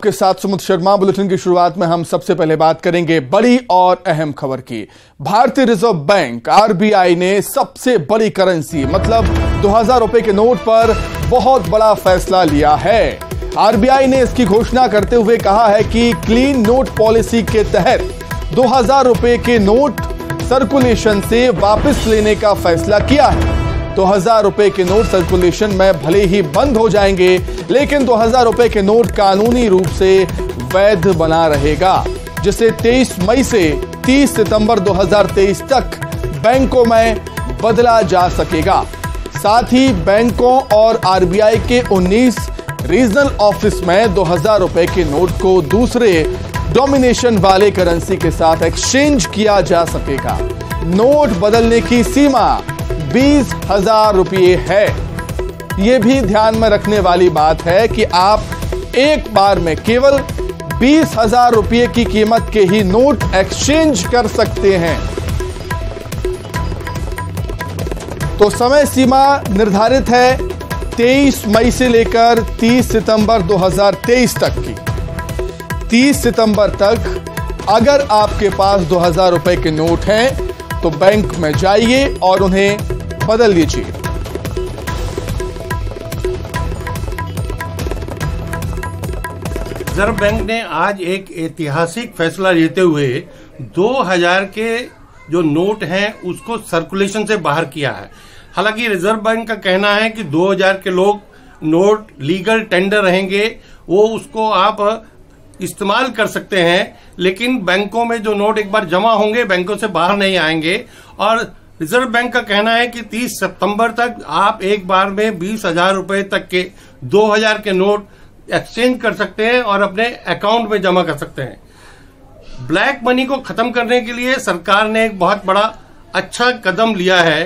के साथ सुमित शर्मा। बुलेटिन की शुरुआत में हम सबसे पहले बात करेंगे बड़ी और अहम खबर की। भारतीय रिजर्व बैंक आरबीआई ने सबसे बड़ी करेंसी मतलब 2000 रुपए के नोट पर बहुत बड़ा फैसला लिया है। आरबीआई ने इसकी घोषणा करते हुए कहा है कि क्लीन नोट पॉलिसी के तहत 2000 रुपए के नोट सर्कुलेशन से वापस लेने का फैसला किया है। 2000 रुपए के नोट सर्कुलेशन में भले ही बंद हो जाएंगे, लेकिन 2000 रुपए के नोट कानूनी रूप से वैध बना रहेगा, जिसे 23 मई से 30 सितंबर 2023 तक बैंकों में बदला जा सकेगा। साथ ही बैंकों और आरबीआई के 19 रीजनल ऑफिस में 2000 रुपए के नोट को दूसरे डोमिनेशन वाले करेंसी के साथ एक्सचेंज किया जा सकेगा। नोट बदलने की सीमा 20,000 रुपये है। यह भी ध्यान में रखने वाली बात है कि आप एक बार में केवल 20,000 रुपये की कीमत के ही नोट एक्सचेंज कर सकते हैं। तो समय सीमा निर्धारित है 23 मई से लेकर 30 सितंबर 2023 तक की। 30 सितंबर तक अगर आपके पास 2000 रुपए के नोट हैं तो बैंक में जाइए और उन्हें बदल लीजिए। रिजर्व बैंक ने आज एक ऐतिहासिक फैसला लेते हुए 2000 के जो नोट हैं उसको सर्कुलेशन से बाहर किया है। हालांकि रिजर्व बैंक का कहना है कि 2000 के लोग नोट लीगल टेंडर रहेंगे, वो उसको आप इस्तेमाल कर सकते हैं, लेकिन बैंकों में जो नोट एक बार जमा होंगे बैंकों से बाहर नहीं आएंगे। और रिजर्व बैंक का कहना है कि 30 सितंबर तक आप एक बार में 20,000 रुपए तक के 2000 के नोट एक्सचेंज कर सकते हैं और अपने अकाउंट में जमा कर सकते हैं। ब्लैक मनी को खत्म करने के लिए सरकार ने एक बहुत बड़ा अच्छा कदम लिया है।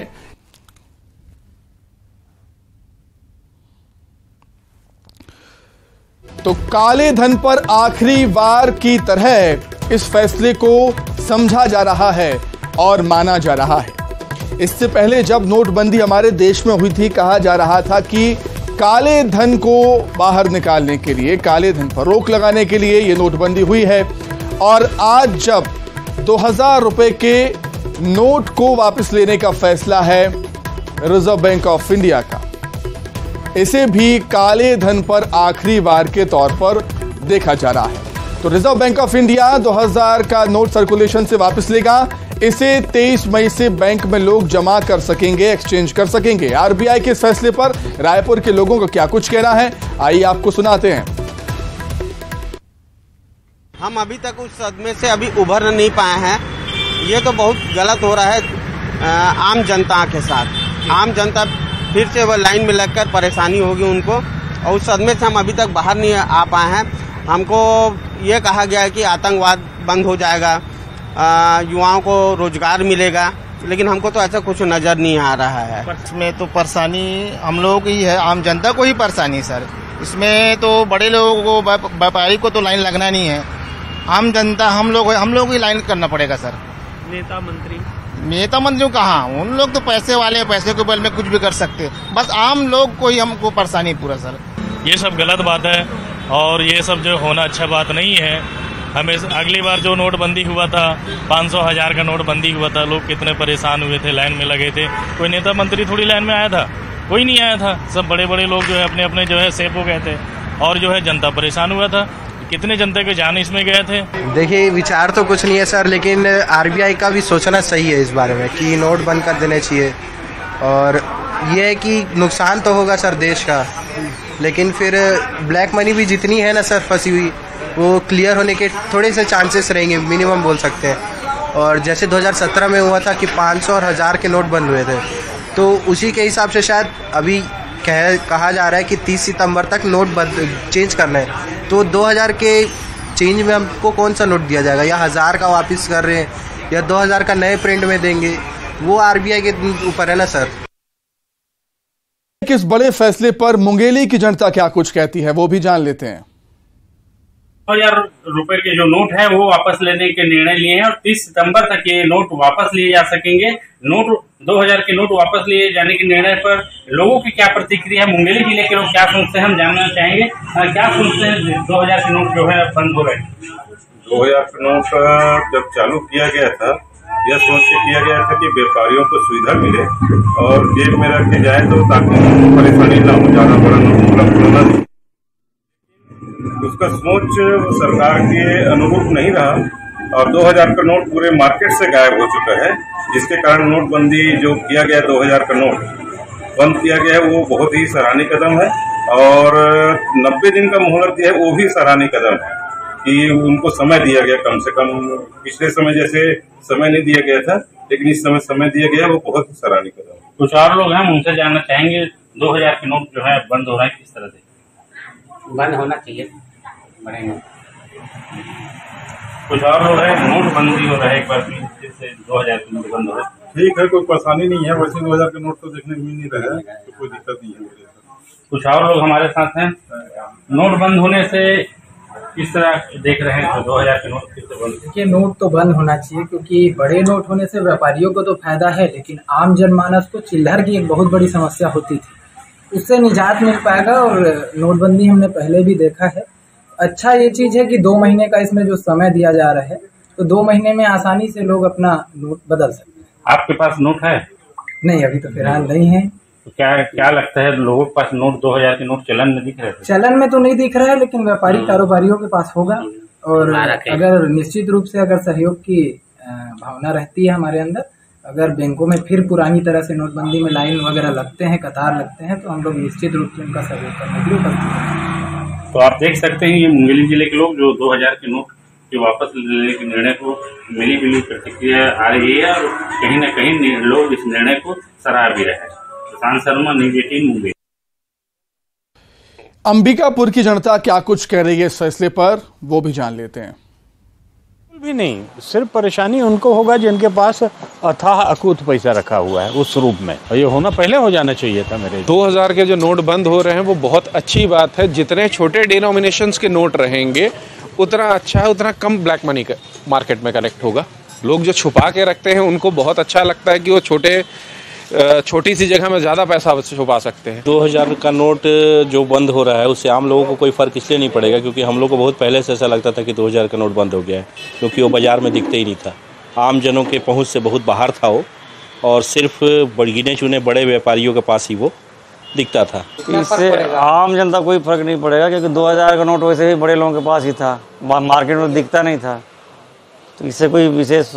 तो काले धन पर आखिरी वार की तरह इस फैसले को समझा जा रहा है और माना जा रहा है। इससे पहले जब नोटबंदी हमारे देश में हुई थी, कहा जा रहा था कि काले धन को बाहर निकालने के लिए, काले धन पर रोक लगाने के लिए ये नोटबंदी हुई है। और आज जब 2000 रुपए के नोट को वापस लेने का फैसला है रिजर्व बैंक ऑफ इंडिया का, इसे भी काले धन पर आखिरी वार के तौर पर देखा जा रहा है। तो रिजर्व बैंक ऑफ इंडिया 2000 का नोट सर्कुलेशन से वापस लेगा। इसे 23 मई से बैंक में लोग जमा कर सकेंगे, एक्सचेंज कर सकेंगे। आरबीआई के इस फैसले पर रायपुर के लोगों का क्या कुछ कहना है, आइए आपको सुनाते हैं। हम अभी तक उस सदमे से अभी उभर नहीं पाए हैं। ये तो बहुत गलत हो रहा है आम जनता के साथ। आम जनता फिर से वो लाइन में लगकर परेशानी होगी उनको, और उस सदमे से हम अभी तक बाहर नहीं आ पाए हैं। हमको ये कहा गया है कि आतंकवाद बंद हो जाएगा, युवाओं को रोजगार मिलेगा, लेकिन हमको तो ऐसा कुछ नजर नहीं आ रहा है। इसमें तो परेशानी हम लोगों की है, आम जनता को ही परेशानी सर। इसमें तो बड़े लोगों को, व्यापारी को तो लाइन लगना नहीं है। आम जनता हम लोग ही लाइन करना पड़ेगा सर। नेता मंत्री कहाँ, उन लोग तो पैसे वाले हैं, पैसे के बल में कुछ भी कर सकते हैं। बस आम लोग को ही हमको परेशानी पूरा सर। ये सब गलत बात है और ये सब जो होना अच्छा बात नहीं है। हमें अगली बार जो नोटबंदी हुआ था, 500 1000 का नोटबंदी हुआ था, लोग कितने परेशान हुए थे, लाइन में लगे थे। कोई नेता मंत्री थोड़ी लाइन में आया था, कोई नहीं आया था। सब बड़े बड़े लोग जो है अपने अपने जो है सेफ हो गए थे और जो है जनता परेशान हुआ था। कितने जनता के जान इसमें गए थे। देखिए, विचार तो कुछ नहीं है सर, लेकिन आरबीआई का भी सोचना सही है इस बारे में कि नोट बंद कर देने चाहिए। और ये है कि नुकसान तो होगा सर देश का, लेकिन फिर ब्लैक मनी भी जितनी है ना सर फंसी हुई, वो क्लियर होने के थोड़े से चांसेस रहेंगे, मिनिमम बोल सकते हैं। और जैसे 2017 में हुआ था कि 500 और 1000 के नोट बंद हुए थे, तो उसी के हिसाब से शायद अभी कहा जा रहा है कि 30 सितंबर तक नोट चेंज करना है। तो 2000 के चेंज में हमको कौन सा नोट दिया जाएगा, या 1000 का वापस कर रहे हैं या 2000 का नए प्रिंट में देंगे, वो आरबीआई के ऊपर है ना सर। इस बड़े फैसले पर मुंगेली की जनता क्या कुछ कहती है, वो भी जान लेते हैं। 2000 रुपए के जो नोट है वो वापस लेने के निर्णय लिए हैं और 30 सितंबर तक ये नोट वापस लिए जा सकेंगे। नोट 2000 के नोट वापस लिए जाने के निर्णय पर लोगों की क्या प्रतिक्रिया है, मुंगेली जिले के लोग क्या सोचते हैं, हम जानना चाहेंगे। क्या सोचते हैं 2000 के नोट जो है बंद हो रहे हैं? 2000 का नोट जब चालू किया गया था, यह सोच के किया गया था कि व्यापारियों को सुविधा मिले और जेब में रख के जाए तो ताकि परेशानी ना हो, ज्यादा बड़ा नोट उपलब्ध होना चाहिए। उसका सोच सरकार के अनुरूप नहीं रहा और 2000 का नोट पूरे मार्केट से गायब हो चुका है, जिसके कारण नोटबंदी जो किया गया 2000 का नोट बंद किया गया है वो बहुत ही सराहनीय कदम है और 90 दिन का मोहलत दिया है वो भी सराहनीय कदम है कि उनको समय दिया गया। कम से कम पिछले समय जैसे समय नहीं दिया गया था, लेकिन इस समय दिया गया वो बहुत सराहनीय कदम है। कुछ और लोग हैं, उनसे जानना चाहेंगे 2000 के नोट जो है बंद हो रहा है, किस तरह से बंद होना चाहिए? बड़े नोट कुछ और लोग हैं, नोटबंदी हो रहा है एक बार फिर से 2000 के नोट बंद हो रहे हैं। ठीक है, कोई परेशानी नहीं है, वैसे 2000 के नोट तो देखने को मिल नहीं रहा है, तो कोई दिक्कत नहीं है। कुछ और लोग हमारे साथ हैं, नोट बंद होने से किस तरह देख रहे हैं? तो 2000 के नोट किस तरह बंद? देखिए, नोट तो बंद होना चाहिए क्योंकि बड़े नोट होने से व्यापारियों को तो फायदा है, लेकिन आम जनमानस को चिल्लर की एक बहुत बड़ी समस्या होती थी, उससे निजात मिल पाएगा। और नोटबंदी हमने पहले भी देखा है। अच्छा ये चीज़ है कि 2 महीने का इसमें जो समय दिया जा रहा है, तो 2 महीने में आसानी से लोग अपना नोट बदल सकते हैं। आपके पास नोट है? नहीं, अभी तो फिलहाल नहीं है। तो क्या लगता है, लोगों के पास नोट 2000 के नोट चलन में दिख रहे थे? चलन में तो नहीं दिख रहा है, लेकिन व्यापारी कारोबारियों के पास होगा। और अगर निश्चित रूप से अगर सहयोग की भावना रहती है हमारे अंदर, अगर बैंकों में फिर पुरानी तरह से नोटबंदी में लाइन वगैरह लगते हैं, कतार लगते हैं, तो हम लोग निश्चित रूप से उनका सहयोग करने के लिए उपस्थित हैं। तो आप देख सकते हैं ये मुंगेली जिले के लोग जो 2000 के नोट के वापस लेने के निर्णय को मिली जुली प्रतिक्रिया आ रही है और कहीं न कहीं लोग इस निर्णय को सराह भी रहे हैं। प्रशांत शर्मा, न्यूज़ 18 मुंगेली। अंबिकापुर की जनता क्या कुछ कह रही है इस फैसले पर, वो भी जान लेते हैं। भी नहीं, सिर्फ परेशानी उनको होगा जिनके पास अथाह अकूत पैसा रखा हुआ है उस रूप में, और ये होना पहले हो जाना चाहिए था। मेरे 2000 के जो नोट बंद हो रहे हैं वो बहुत अच्छी बात है। जितने छोटे डिनोमिनेशंस के नोट रहेंगे उतना अच्छा है, उतना कम ब्लैक मनी मार्केट में कलेक्ट होगा। लोग जो छुपा के रखते हैं उनको बहुत अच्छा लगता है कि वो छोटी सी जगह में ज़्यादा पैसा छुपा सकते हैं। 2000 का नोट जो बंद हो रहा है उससे आम लोगों को कोई फ़र्क इसलिए नहीं पड़ेगा क्योंकि हम लोग को बहुत पहले से ऐसा लगता था कि 2000 का नोट बंद हो गया है, क्योंकि वो बाज़ार में दिखते ही नहीं था। आम जनों के पहुंच से बहुत बाहर था वो, और सिर्फ गिने चुने बड़े व्यापारियों के पास ही वो दिखता था। इससे आम जनता कोई फ़र्क नहीं पड़ेगा क्योंकि 2000 का नोट वैसे ही बड़े लोगों के पास ही था, मार्केट में दिखता नहीं था, तो इससे कोई विशेष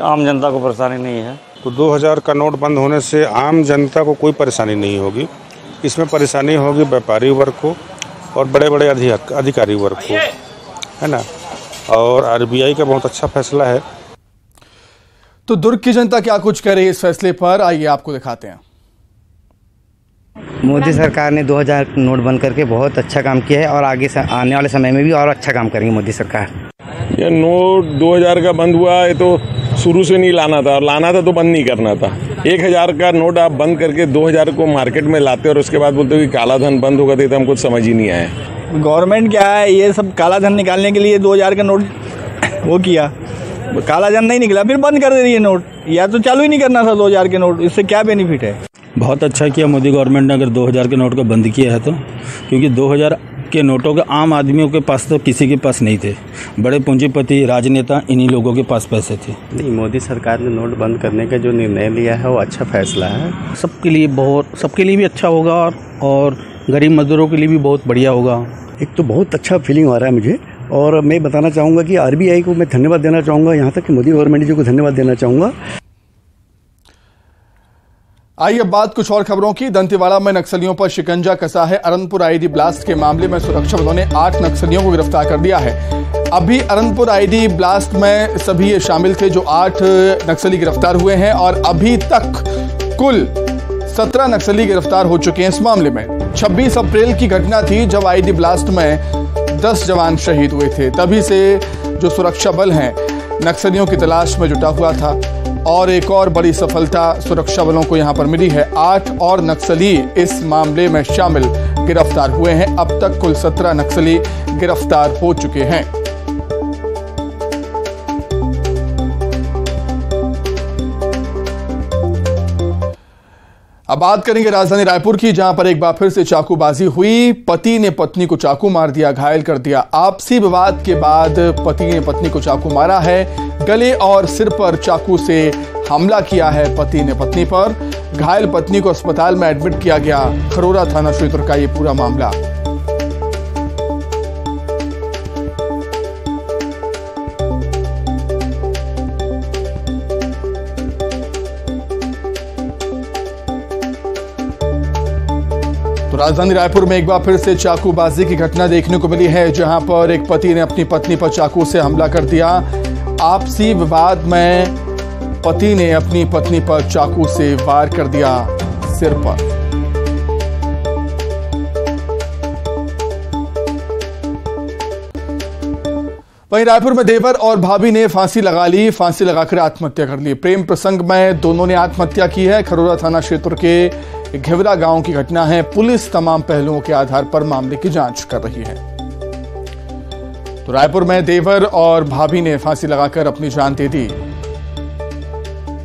आम जनता को परेशानी नहीं है। तो 2000 का नोट बंद होने से आम जनता को कोई परेशानी नहीं होगी। इसमें परेशानी होगी व्यापारी वर्ग को और बड़े बड़े अधिकारी वर्ग को, है ना। और आरबीआई का बहुत अच्छा फैसला है। तो दुर्ग की जनता क्या कुछ कह रही है इस फैसले पर, आइए आपको दिखाते हैं। मोदी सरकार ने 2000 नोट बंद करके बहुत अच्छा काम किया है और आगे आने वाले समय में भी और अच्छा काम करेंगे मोदी सरकार। ये नोट 2000 का बंद हुआ है तो शुरू से नहीं लाना था, और लाना था तो बंद नहीं करना था। 1000 का नोट आप बंद करके 2000 को मार्केट में लाते और उसके बाद बोलते हो कि काला धन बंद होगा, तो हमको समझ ही नहीं आया। गवर्नमेंट क्या है, ये सब काला धन निकालने के लिए 2000 का नोट वो किया, काला धन नहीं निकला फिर बंद कर दे रही है नोट, या तो चालू ही नहीं करना था 2000 के नोट। इससे क्या बेनिफिट है? बहुत अच्छा किया मोदी गवर्नमेंट ने अगर 2000 के नोट को बंद किया है तो, क्योंकि 2000 के नोटों के आम आदमियों के पास तो किसी के पास नहीं थे। बड़े पूंजीपति राजनेता इन्हीं लोगों के पास पैसे थे। नहीं, मोदी सरकार ने नोट बंद करने का जो निर्णय लिया है वो अच्छा फैसला है। सबके लिए भी अच्छा होगा और गरीब मजदूरों के लिए भी बहुत बढ़िया होगा। एक तो बहुत अच्छा फीलिंग आ रहा है मुझे, और मैं बताना चाहूँगा कि आरबीआई को मैं धन्यवाद देना चाहूँगा, यहाँ तक कि मोदी गवर्नमेंट जी को धन्यवाद देना चाहूँगा। आइए बात कुछ और खबरों की। दंतेवाड़ा में नक्सलियों पर शिकंजा कसा है। अरनपुर आईडी ब्लास्ट के मामले में सुरक्षा बलों ने 8 नक्सलियों को गिरफ्तार कर दिया है। अभी अरनपुर आईडी ब्लास्ट में सभी ये शामिल थे जो 8 नक्सली गिरफ्तार हुए हैं, और अभी तक कुल 17 नक्सली गिरफ्तार हो चुके हैं इस मामले में। 26 अप्रैल की घटना थी जब आईडी ब्लास्ट में 10 जवान शहीद हुए थे। तभी से जो सुरक्षा बल हैं नक्सलियों की तलाश में जुटा हुआ था, और एक और बड़ी सफलता सुरक्षा बलों को यहां पर मिली है। 8 और नक्सली इस मामले में शामिल गिरफ्तार हुए हैं। अब तक कुल 17 नक्सली गिरफ्तार हो चुके हैं। अब बात करेंगे राजधानी रायपुर की, जहां पर एक बार फिर से चाकूबाजी हुई। पति ने पत्नी को चाकू मार दिया, घायल कर दिया। आपसी विवाद के बाद पति ने पत्नी को चाकू मारा है। गले और सिर पर चाकू से हमला किया है पति ने पत्नी पर। घायल पत्नी को अस्पताल में एडमिट किया गया। खरोरा थाना क्षेत्र का ये पूरा मामला। तो राजधानी रायपुर में एक बार फिर से चाकूबाजी की घटना देखने को मिली है, जहां पर एक पति ने अपनी पत्नी पर चाकू से हमला कर दिया। आपसी विवाद में पति ने अपनी पत्नी पर चाकू से वार कर दिया सिर पर। वहीं रायपुर में देवर और भाभी ने फांसी लगा ली, फांसी लगाकर आत्महत्या कर ली। प्रेम प्रसंग में दोनों ने आत्महत्या की है। खरोरा थाना क्षेत्र के घेवरा गांव की घटना है। पुलिस तमाम पहलुओं के आधार पर मामले की जांच कर रही है। तो रायपुर में देवर और भाभी ने फांसी लगाकर अपनी जान दे दी।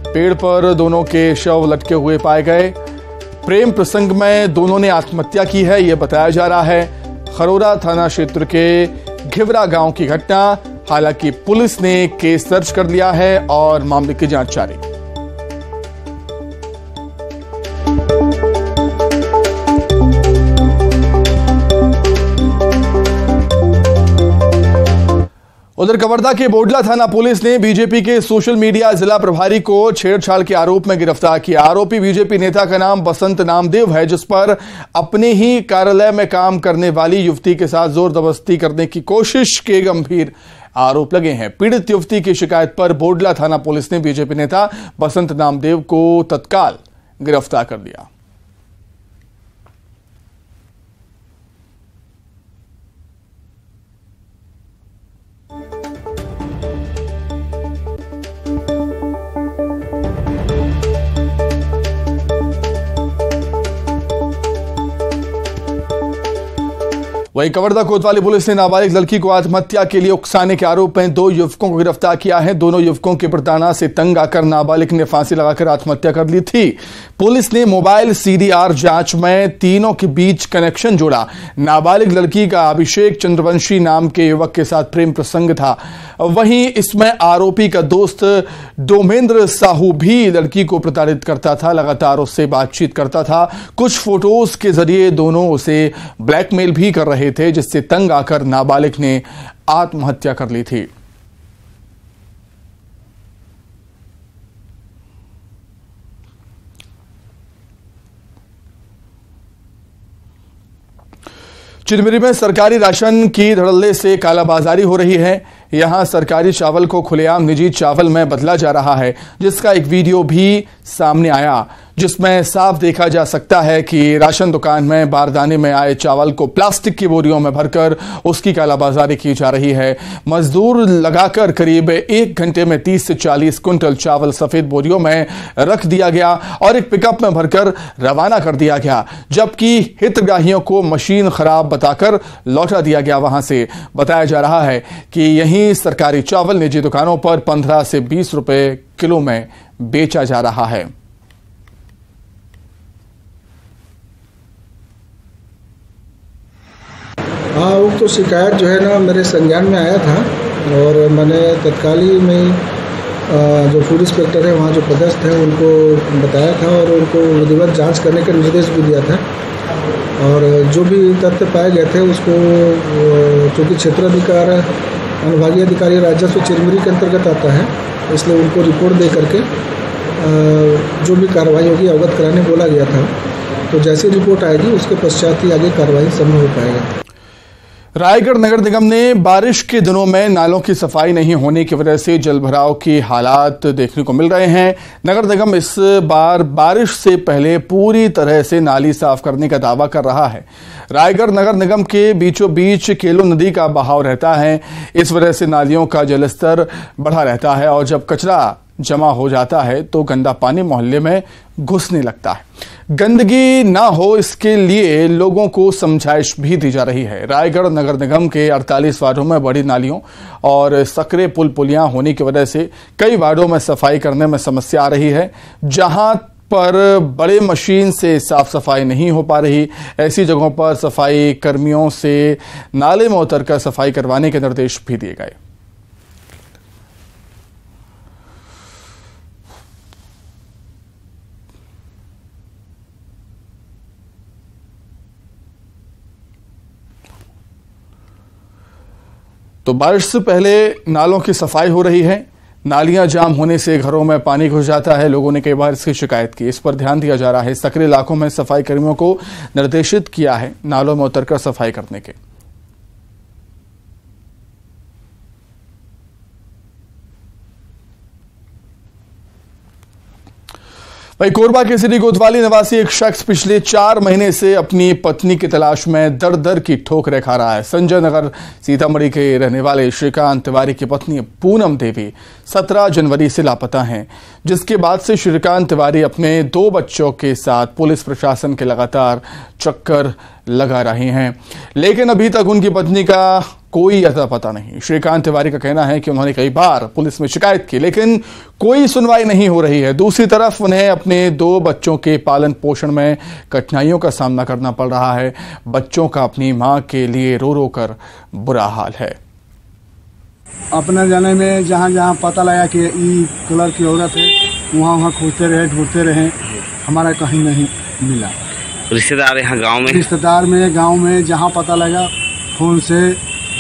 पेड़ पर दोनों के शव लटके हुए पाए गए। प्रेम प्रसंग में दोनों ने आत्महत्या की है, यह बताया जा रहा है। खरोरा थाना क्षेत्र के घेवरा गांव की घटना। हालांकि पुलिस ने केस दर्ज कर लिया है और मामले की जांच जारी। उधर कवर्धा के बोडला थाना पुलिस ने बीजेपी के सोशल मीडिया जिला प्रभारी को छेड़छाड़ के आरोप में गिरफ्तार किया। आरोपी बीजेपी नेता का नाम बसंत नामदेव है, जिस पर अपने ही कार्यालय में काम करने वाली युवती के साथ जोर जबरदस्ती करने की कोशिश के गंभीर आरोप लगे हैं। पीड़ित युवती की शिकायत पर बोडला थाना पुलिस ने बीजेपी नेता बसंत नामदेव को तत्काल गिरफ्तार कर लिया। वहीं कवर्धा कोतवाली पुलिस ने नाबालिग लड़की को आत्महत्या के लिए उकसाने के आरोप में 2 युवकों को गिरफ्तार किया है। दोनों युवकों के प्रताड़ना से तंग आकर नाबालिग ने फांसी लगाकर आत्महत्या कर ली थी। पुलिस ने मोबाइल सीडीआर जांच में तीनों के बीच कनेक्शन जोड़ा। नाबालिग लड़की का अभिषेक चंद्रवंशी नाम के युवक के साथ प्रेम प्रसंग था। वहीं इसमें आरोपी का दोस्त डोमेंद्र साहू भी लड़की को प्रताड़ित करता था, लगातार उससे बातचीत करता था। कुछ फोटोज के जरिए दोनों उसे ब्लैकमेल भी कर रहे थे, जिससे तंग आकर नाबालिग ने आत्महत्या कर ली थी। चिरमिरी में सरकारी राशन की धड़ल्ले से कालाबाजारी हो रही है। यहां सरकारी चावल को खुलेआम निजी चावल में बदला जा रहा है, जिसका एक वीडियो भी सामने आया, जिसमें साफ देखा जा सकता है कि राशन दुकान में बारदाने में आए चावल को प्लास्टिक की बोरियों में भरकर उसकी कालाबाजारी की जा रही है। मजदूर लगाकर करीब 1 घंटे में 30 से 40 क्विंटल चावल सफेद बोरियों में रख दिया गया और एक पिकअप में भरकर रवाना कर दिया गया, जबकि हितग्राहियों को मशीन खराब बताकर लौटा दिया गया। वहां से बताया जा रहा है कि यही सरकारी चावल निजी दुकानों पर 15 से 20 रुपए किलो में बेचा जा रहा है। हाँ, वो तो शिकायत जो है ना मेरे संज्ञान में आया था और मैंने तत्काली में जो फूड इंस्पेक्टर है वहाँ जो पदस्थ है उनको बताया था और उनको विधिवत जांच करने का निर्देश भी दिया था। और जो भी तथ्य पाए गए थे उसको चूँकि क्षेत्राधिकार अनुभागीय अधिकारी राजस्व चिरमिरी के अंतर्गत आता है, इसलिए उनको रिपोर्ट दे करके जो भी कार्रवाई होगी अवगत कराने बोला गया था। तो जैसे रिपोर्ट आएगी उसके पश्चात ही आगे कार्रवाई संभव हो पाएगा। रायगढ़ नगर निगम ने बारिश के दिनों में नालों की सफाई नहीं होने की वजह से जलभराव के हालात देखने को मिल रहे हैं। नगर निगम इस बार बारिश से पहले पूरी तरह से नाली साफ करने का दावा कर रहा है। रायगढ़ नगर निगम के बीचों बीच केलो नदी का बहाव रहता है, इस वजह से नालियों का जलस्तर बढ़ा रहता है और जब कचरा जमा हो जाता है तो गंदा पानी मोहल्ले में घुसने लगता है। गंदगी ना हो इसके लिए लोगों को समझाइश भी दी जा रही है। रायगढ़ नगर निगम के 48 वार्डों में बड़ी नालियों और सकरे पुल पुलियां होने की वजह से कई वार्डों में सफाई करने में समस्या आ रही है। जहां पर बड़े मशीन से साफ सफाई नहीं हो पा रही, ऐसी जगहों पर सफाई कर्मियों से नाले में उतरकर सफाई करवाने के निर्देश भी दिए गए। तो बारिश से पहले नालों की सफाई हो रही है। नालियां जाम होने से घरों में पानी घुस जाता है। लोगों ने कई बार इसकी शिकायत की। इस पर ध्यान दिया जा रहा है। सकरे इलाकों में सफाई कर्मियों को निर्देशित किया है नालों में उतरकर सफाई करने के। वहीं कोरबा के सिटी कोतवाली निवासी एक शख्स पिछले 4 महीने से अपनी पत्नी की तलाश में दर दर की ठोकरें खा रहा है। संजय नगर सीतामढ़ी के रहने वाले श्रीकांत तिवारी की पत्नी पूनम देवी 17 जनवरी से लापता हैं, जिसके बाद से श्रीकांत तिवारी अपने 2 बच्चों के साथ पुलिस प्रशासन के लगातार चक्कर लगा रहे हैं, लेकिन अभी तक उनकी पत्नी का कोई अता पता नहीं। श्रीकांत तिवारी का कहना है कि उन्होंने कई बार पुलिस में शिकायत की, लेकिन कोई सुनवाई नहीं हो रही है। दूसरी तरफ उन्हें अपने 2 बच्चों के पालन पोषण में कठिनाइयों का सामना करना पड़ रहा है। बच्चों का अपनी मां के लिए रो रो कर बुरा हाल है। अपने जाने में जहाँ जहाँ पता लगा कि ई कलर की औरत है, वहाँ खोजते रहे, ढूंढते रहे, हमारा कहीं नहीं मिला। रिश्तेदार यहाँ गांव में जहाँ पता लगा फोन से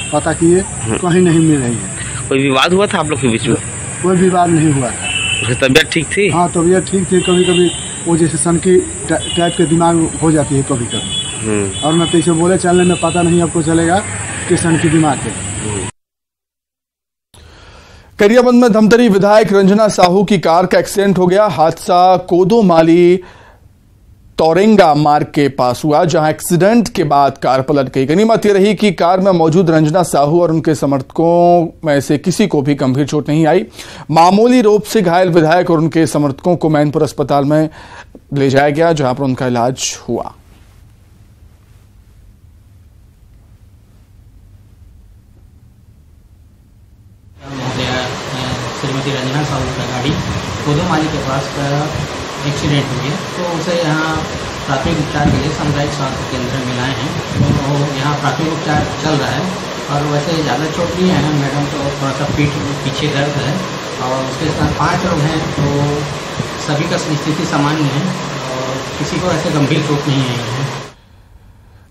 पता किए, कहीं नहीं मिल रही है। कोई विवाद हुआ था आप लोग के बीच में? कोई विवाद नहीं हुआ था। उसकी तबीयत ठीक थी? हाँ, तबीयत ठीक थी। कभी कभी वो जैसे सनकी टाइप के दिमाग हो जाती है कभी कभी, और न तो इसे बोले चलने में पता नहीं आपको चलेगा कि सनकी दिमाग है। करियाबंद में धमतरी विधायक रंजना साहू की कार का एक्सीडेंट हो गया। हादसा कोदोमाली तौरेंगा मार्ग के पास हुआ, जहां एक्सीडेंट के बाद कार पलट गई। गनीमत यह रही कि कार में मौजूद रंजना साहू और उनके समर्थकों में से किसी को भी गंभीर चोट नहीं आई। मामूली रूप से घायल विधायक और उनके समर्थकों को मैनपुर अस्पताल में ले जाया गया, जहां पर उनका इलाज हुआ। श्रीमती रंजना साहू का गाड़ी कोदोमाली के पास एक्सीडेंट हो गया, तो उसे यहाँ प्राथमिक उपचार के लिए सामुदायिक स्वास्थ्य केंद्र में लाए हैं। तो यहाँ प्राथमिक उपचार चल रहा है, और वैसे ज़्यादा चोट नहीं है। मैडम को थोड़ा सा पीठ पीछे दर्द है, और उसके साथ 5 लोग हैं, तो सभी का स्थिति सामान्य है और किसी को ऐसे गंभीर चोट नहीं आई है।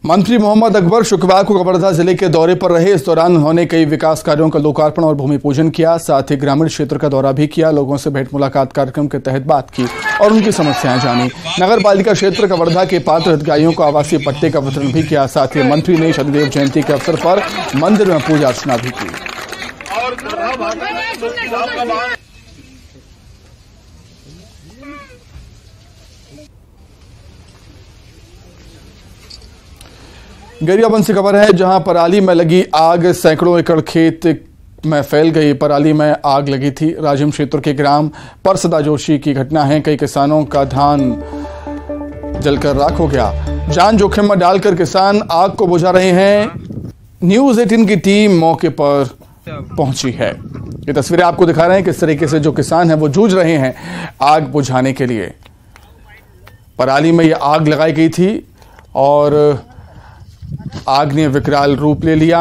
मंत्री मोहम्मद अकबर शुक्रवार को कवर्धा जिले के दौरे पर रहे। इस दौरान उन्होंने कई विकास कार्यों का लोकार्पण और भूमि पूजन किया। साथ ही ग्रामीण क्षेत्र का दौरा भी किया। लोगों से भेंट मुलाकात कार्यक्रम के तहत बात की और उनकी समस्याएं जानी। नगर पालिका क्षेत्र कवर्धा के पात्र हितग्राहियों को आवासीय पट्टे का वितरण भी किया। साथ ही मंत्री ने शनिदेव जयंती के अवसर पर मंदिर में पूजा अर्चना भी की। गरियाबंद से खबर है, जहां पराली में लगी आग सैकड़ों एकड़ खेत में फैल गई। पराली में आग लगी थी। राजिम क्षेत्र के ग्राम परसदा जोशी की घटना है। कई किसानों का धान जलकर राख हो गया। जान जोखिम में डालकर किसान आग को बुझा रहे हैं। न्यूज़ 18 की टीम मौके पर पहुंची है। ये तस्वीरें आपको दिखा रहे हैं किस तरीके से जो किसान हैं वो जूझ रहे हैं आग बुझाने के लिए। पराली में ये आग लगाई गई थी और आग ने विकराल रूप ले लिया।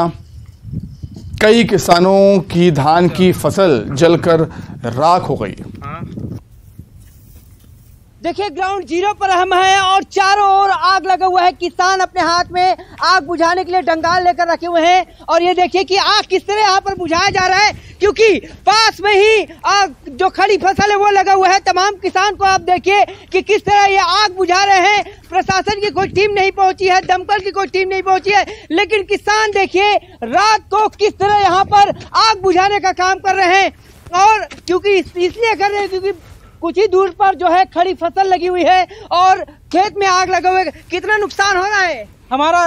कई किसानों की धान की फसल जलकर राख हो गई। देखिए, ग्राउंड जीरो पर हम हैं और चारों ओर आग लगा हुआ है। किसान अपने हाथ में आग बुझाने के लिए डंगाल लेकर रखे हुए हैं, और ये देखिए कि आग किस तरह यहाँ पर बुझाया जा रहा है, क्योंकि पास में ही आग जो खड़ी फसल है वो लगा हुआ है। तमाम किसान को आप देखिए कि किस तरह ये आग बुझा रहे हैं। प्रशासन की कोई टीम नहीं पहुंची है, दमकल की कोई टीम नहीं पहुंची है, लेकिन किसान देखिए रात को किस तरह यहाँ पर आग बुझाने का काम कर रहे हैं। और क्योंकि इसलिए कर रहे हैं क्योंकि कुछ ही दूर पर जो है खड़ी फसल लगी हुई है और खेत में आग लगा हुआ है। कितना नुकसान हो रहा है? हमारा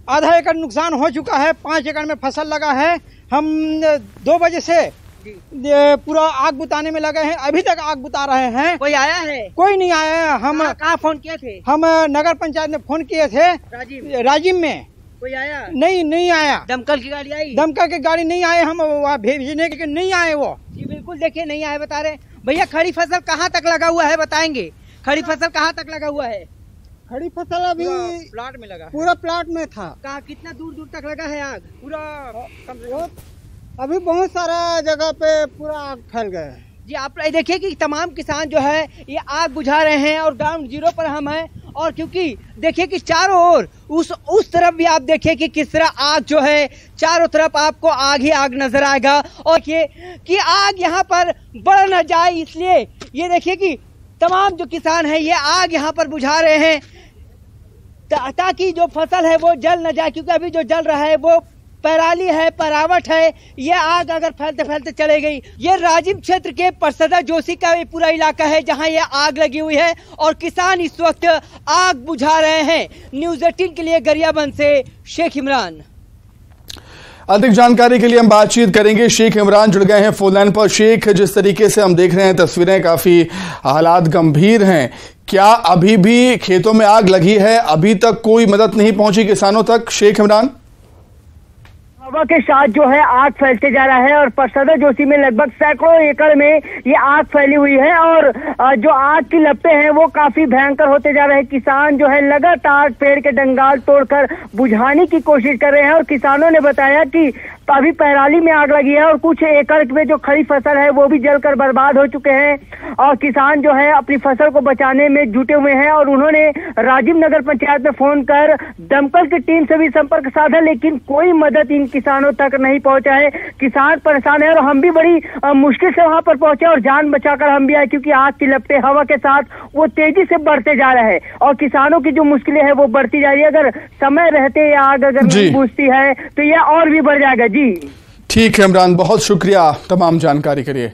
आधा एकड़ नुकसान हो चुका है। 5 एकड़ में फसल लगा है। हम 2 बजे से पूरा आग बुताने में लगे हैं, अभी तक आग बुता रहे हैं। कोई आया है? कोई नहीं आया है। हम कहाँ फोन किए थे? हम नगर पंचायत में फोन किए थे, राजीव में। कोई आया? नहीं आया। दमकल की गाड़ी आई? दमकल की गाड़ी नहीं आए, हम वहाँ भेजने के नहीं आए वो। जी बिल्कुल, देखिए नहीं आए बता रहे। भैया खड़ी फसल कहाँ तक लगा हुआ है बताएंगे? खड़ी फसल कहाँ तक लगा हुआ है? खड़ी फसल अभी प्लाट में लगा, पूरा प्लाट में था। कहाँ कितना दूर तक लगा है आग? पूरा अभी बहुत सारा जगह पे पूरा आग फैल गया है। जी आप देखिए कि तमाम किसान जो है ये आग बुझा रहे हैं और ग्राउंड जीरो पर हम हैं। और क्योंकि देखिए कि चारों ओर उस तरफ भी आप देखिए कि किस तरह आग जो है, चारों तरफ आपको आग ही आग नजर आएगा। और ये कि आग यहाँ पर बढ़ न जाए, इसलिए ये देखिए कि तमाम जो किसान हैं ये आग यहाँ पर बुझा रहे हैं ताकि जो फसल है वो जल न जाए। क्योंकि अभी जो जल रहा है वो पराली है, परावट है। ये आग अगर फैलते फैलते चले गई। ये राजीव क्षेत्र के परसदा जोशी का ये पूरा इलाका है जहां ये आग लगी हुई है और किसान इस वक्त आग बुझा रहे हैं। न्यूज़ 18 के लिए गरियाबंद से शेख इमरान। अधिक जानकारी के लिए हम बातचीत करेंगे। शेख इमरान जुड़ गए हैं फोन लाइन पर। शेख, जिस तरीके से हम देख रहे हैं तस्वीरें, काफी हालात गंभीर हैं। क्या अभी भी खेतों में आग लगी है? अभी तक कोई मदद नहीं पहुंची किसानों तक? शेख इमरान, हवा के साथ जो है आग फैलते जा रहा है और परसदा जोशी में लगभग सैकड़ों एकड़ में ये आग फैली हुई है और जो आग की लपटें हैं वो काफी भयंकर होते जा रहे हैं। किसान जो है लगातार पेड़ के डंगाल तोड़कर बुझाने की कोशिश कर रहे हैं और किसानों ने बताया कि अभी पराली में आग लगी है और कुछ एकड़ में जो खड़ी फसल है वो भी जलकर बर्बाद हो चुके हैं और किसान जो है अपनी फसल को बचाने में जुटे हुए हैं। और उन्होंने राजीव नगर पंचायत में फोन कर दमकल की टीम से भी संपर्क साधा, लेकिन कोई मदद इन किसानों तक नहीं पहुंचा है। किसान परेशान है और हम भी बड़ी मुश्किल से वहां पर पहुंचे और जान बचाकर हम भी आए, क्योंकि आग की लपटें हवा के साथ वो तेजी से बढ़ते जा रहे हैं और किसानों की जो मुश्किलें हैं वो बढ़ती जा रही है। अगर समय रहते ये आग अगर नहीं बुझती है तो यह और भी बढ़ जाएगा। जी ठीक है इमरान, बहुत शुक्रिया तमाम जानकारी के लिए।